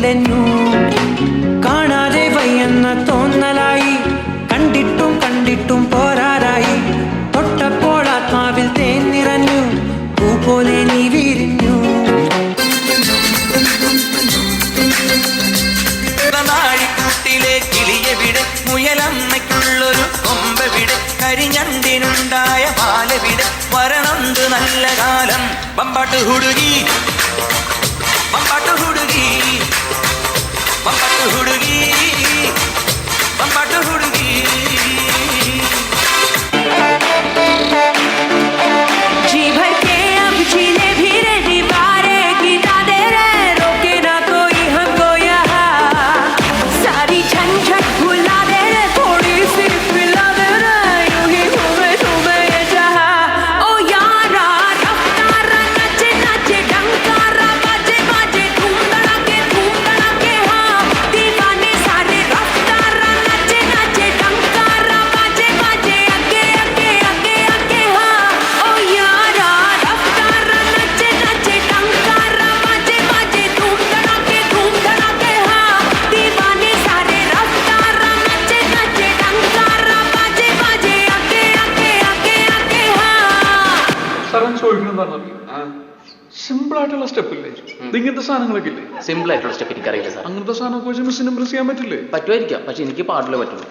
ഉലഞ്ഞു. കാണാതെ വയ്യെന്ന തോന്നലായി, കണ്ടിട്ടും കണ്ടിട്ടും പോരാറായി. തൊട്ടപ്പോൾ ആത്മാവിൽ തേൻ നിറഞ്ഞു, പൂ പോലെ നീ വിരിഞ്ഞു. നാഴിക്കൂട്ടിലെ കിളിയെവിടെ, മുയലമ്മയ്ക്കുള്ളൊരു കൊമ്പെവിടെ, കരിഞ്ഞണ്ടിനുണ്ടായ പാലെവിടെ, വരണുണ്ട് നല്ല കാലം. ബമ്പാട്ട് ഹുടുകി ബമ്പാട്ട് ഹുടുകി ബമ്പാട്ട് ഹുടുകി ബമ്പാട്ട് ഹുടുകി. സിമ്പിൾ ആയിട്ടുള്ള സ്റ്റെപ്പ് ഇല്ലേ, ഇങ്ങനത്തെ സാധനങ്ങളൊക്കെ ഇല്ലേ? സിമ്പിൾ ആയിട്ടുള്ള സ്റ്റെപ്പ് എനിക്കറിയില്ല സാർ. അങ്ങനത്തെ സാധനമൊക്കെ വെച്ച് മിസ്സിന് ഇംപ്രസ് ചെയ്യാൻ പറ്റില്ലേ? പറ്റുമായിരിക്കാം, പക്ഷെ എനിക്ക് പാടില്ല പറ്റുള്ളൂ.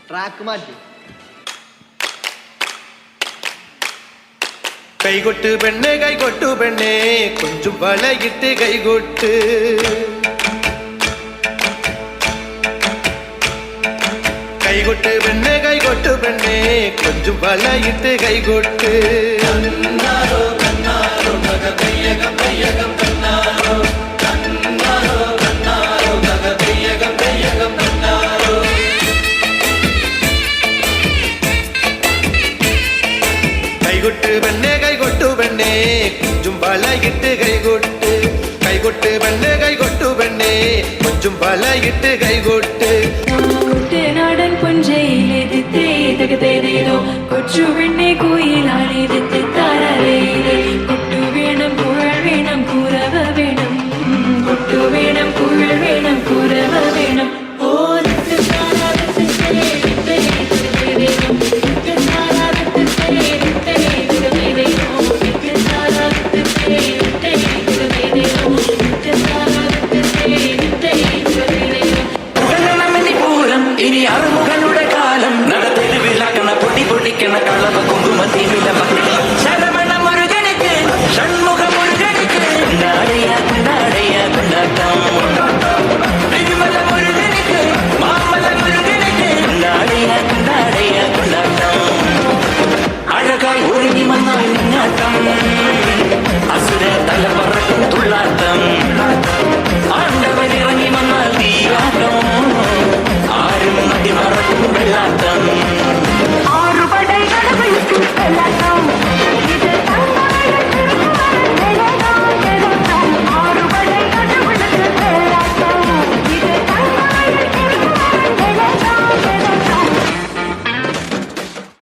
ട്രാക്ക് മാറ്റി. കൈകൊട്ട് പെണ്ണെ കൈകൊട്ടു പെണ്ണെ, കൊഞ്ചും വളയിട്ട് കൈകൊട്ട്. കൈകൊട്ട് പെണ്ണെ കൈകൊട്ടു പെണ്ണെ, കൊഞ്ചും വളയിട്ട് കൈകൊട്ട്. കൈകൊട്ട് പെണ്ണെ കൈകൊട്ടു പെണ്ണെ, കൊഞ്ചും വളയിട്ട് കൈകൊട്ട്. കൈകൊട്ട് പെണ്ണെ കൈകൊട്ടു പെണ്ണെ, കൊഞ്ചും വളയിട്ട് കൈകൊട്ട്. കുട്ടനാടൻ പുഞ്ചയിലെതിത്തേതകതേതേതോ കൊച്ചു പെണ്ണെ